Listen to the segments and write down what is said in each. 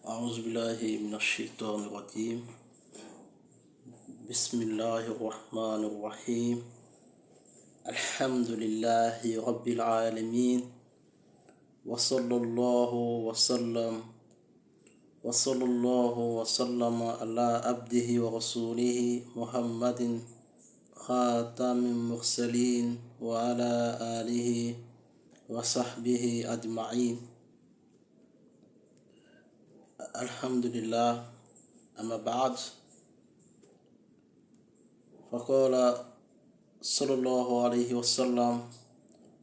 أعوذ بالله من الشيطان الرجيم. بسم الله الرحمن الرحيم. الحمد لله رب العالمين، وصلى الله وسلم على عبده ورسوله محمد خاتم المرسلين وعلى آله وصحبه أجمعين. الحمد لله. أما بعد، فقال صلى الله عليه وسلم: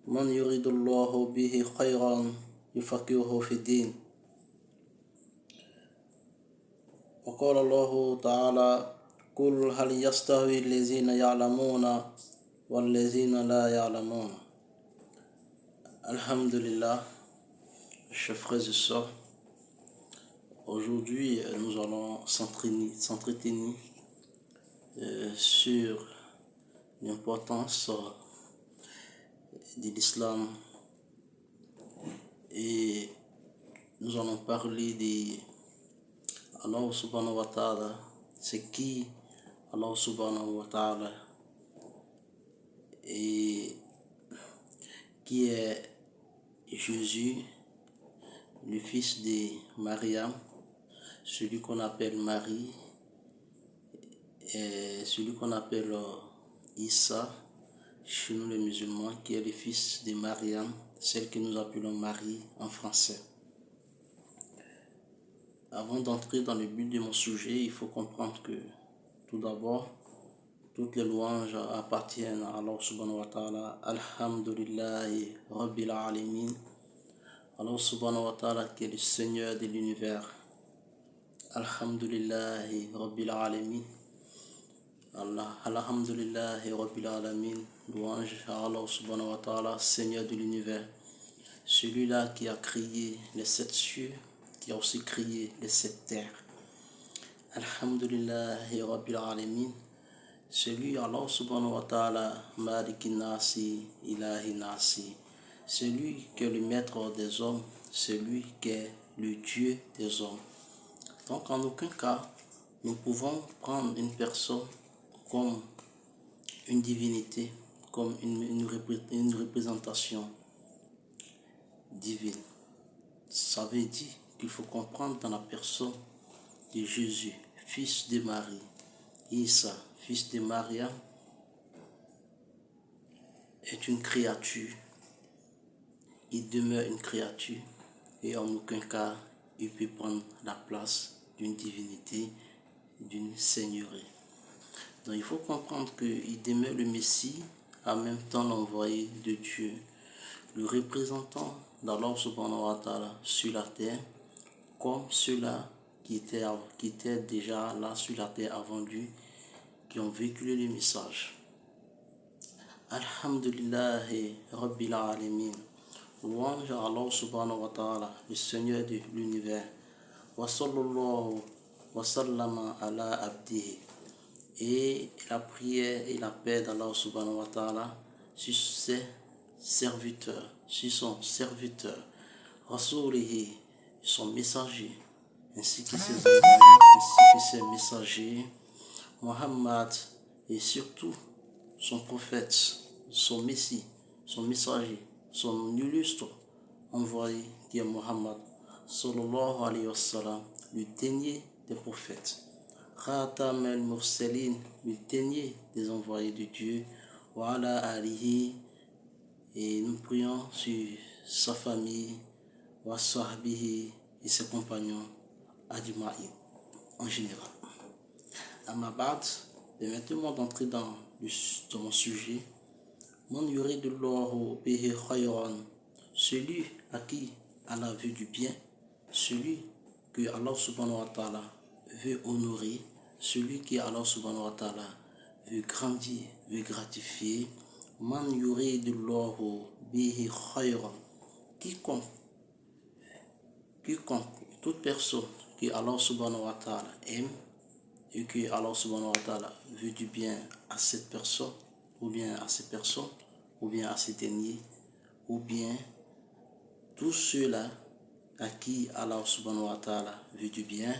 من يريد الله به خيرا يفقهه في الدين. وقال الله تعالى: قل هل يستوي الذين يعلمون والذين لا يعلمون. Alhamdulillah, chers frères et sœurs, aujourd'hui nous allons s'entretenir sur l'importance de l'islam et nous allons parler de Allah subhanahu wa ta'ala. C'est qui Allah subhanahu wa ta'ala et qui est Jésus, le fils de Mariam, celui qu'on appelle Marie, et celui qu'on appelle Issa chez nous les musulmans, qui est le fils de Mariam, celle que nous appelons Marie en français. Avant d'entrer dans le but de mon sujet, il faut comprendre que tout d'abord, toutes les louanges appartiennent à Allah subhanahu wa ta'ala. Alhamdulillahi Rabbil Alamin. Allah subhanahu wa ta'ala qui est le Seigneur de l'univers. Alhamdulillahi Rabbil Alamin. Alhamdulillahi Rabbil Alamin. Louange à Allah subhanahu wa ta'ala, Seigneur de l'univers. Celui-là qui a créé les 7 cieux, qui a aussi créé les 7 terres. Alhamdulillahi Rabbil Alamin. Celui Allah subhanahu wa ta'ala, Maliki Nasi, Ilahi Nasi. Celui qui est le maître des hommes, celui qui est le Dieu des hommes. Donc en aucun cas, nous pouvons prendre une personne comme une divinité, comme une représentation divine. Ça veut dire qu'il faut comprendre dans la personne de Jésus, fils de Marie, Issa, fils de Maria, est une créature. Il demeure une créature et en aucun cas il peut prendre la place d'une divinité, d'une seigneurie. Donc il faut comprendre qu'il demeure le Messie, en même temps l'envoyé de Dieu, le représentant d'Allah subhanahu wa ta'ala sur la terre, comme ceux-là qui étaient déjà là sur la terre avant lui, qui ont véhiculé le message. Alhamdulillahi Rabbil Alamin. Louange à Allah subhanahu wa ta'ala, le Seigneur de l'univers. Wa sallallahu wa sallama ala abdihi. Et la prière et la paix d'Allah subhanahu wa ta'ala sur ses serviteurs, sur son serviteur, Rasulihi, son messager, ainsi que ses envoyés, ainsi que ses messagers, Muhammad, et surtout son prophète, son messie, son messager, son illustre envoyé qui est Muhammad sallallahu alayhi wa sallam, le dernier des prophètes, Khatam al-Mursalin, le dernier des envoyés de Dieu, wa ala alihi, et nous prions sur sa famille, wa sahbihi, et ses compagnons ajma'in en général. Amabad, permettez-moi d'entrer dans mon sujet. Man yuridullahu bihi khayran, celui à qui Allah veut du bien, celui que Allah subhanahu wa ta'ala veut honorer, celui que Allah subhanahu wa ta'ala veut grandir, veut gratifier. Man yuridullahu bihi khayran, quiconque, toute personne que Allah subhanahu wa ta'ala aime et que Allah subhanahu wa ta'ala veut du bien à cette personne, ou bien à ces personnes, ou bien à ces derniers, ou bien tous ceux-là à qui Allah subhanahu wa ta'ala veut du bien,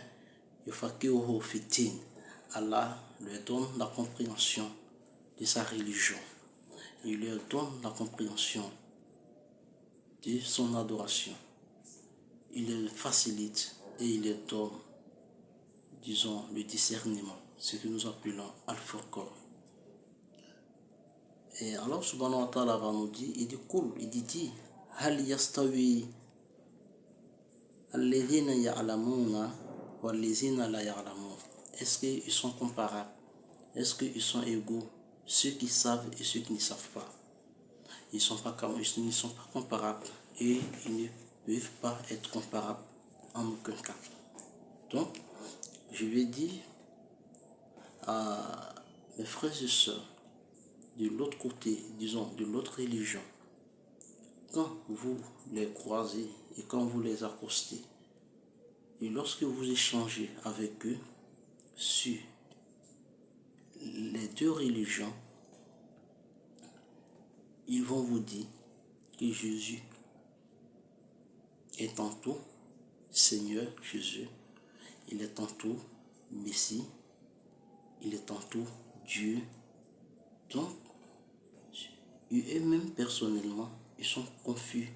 yufaqihuhu fid-din. Allah leur donne la compréhension de sa religion. Il leur donne la compréhension de son adoration. Il leur facilite et il leur donne, disons, le discernement, ce que nous appelons Al-Furqan. Et Allah subhanahu wa ta'ala va nous dire, il dit cool, il dit Hal yastawi alladhina ya'lamuna walladhina la ya'lamun. Est-ce qu'ils sont comparables? Est-ce qu'ils sont égaux? Ceux qui savent et ceux qui ne savent pas. Ils ne sont pas comparables et ils ne peuvent pas être comparables en aucun cas. Donc, je vais dire à mes frères et sœurs de l'autre côté, disons de l'autre religion, quand vous les croisez et quand vous les accostez, et lorsque vous échangez avec eux sur les deux religions, ils vont vous dire que Jésus est tantôt Seigneur Jésus, il est tantôt Messie, il est tantôt Dieu. Donc, eux-mêmes personnellement, ils sont confus,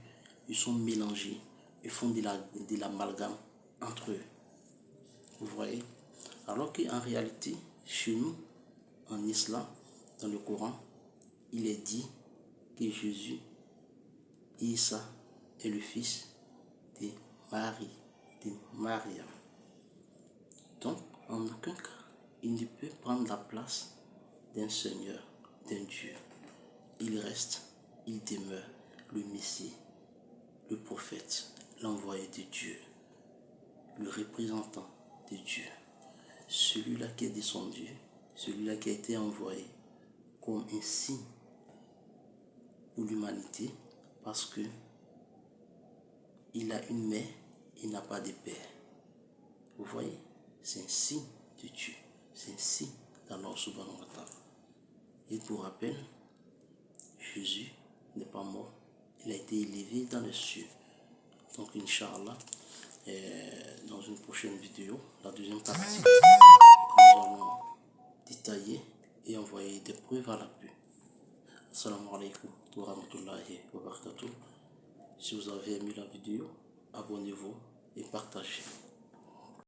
ils sont mélangés, ils font de l'amalgame entre eux. Vous voyez? Alors qu'en réalité, chez nous, en islam, dans le Coran, il est dit que Jésus, Isa, est le fils de Marie, de Maria. Donc, en aucun cas, il ne peut prendre la place d'un Seigneur, d'un Dieu. Il reste, il demeure le Messie, le prophète, l'envoyé de Dieu, le représentant de Dieu, celui-là qui est descendu, celui-là qui a été envoyé comme un signe pour l'humanité, parce que il a une mère, il n'a pas de père. Vous voyez, c'est un signe de Dieu, c'est un signe d'Allah subhanahu wa ta'ala. Et pour rappel, Jésus n'est pas mort, il a été élevé dans les cieux. Donc, Inch'Allah, dans une prochaine vidéo, la deuxième partie, nous allons détailler et envoyer des preuves à l'appui. Assalamu alaikum wa rahmatullahi wa barakatuh. Si vous avez aimé la vidéo, abonnez-vous et partagez.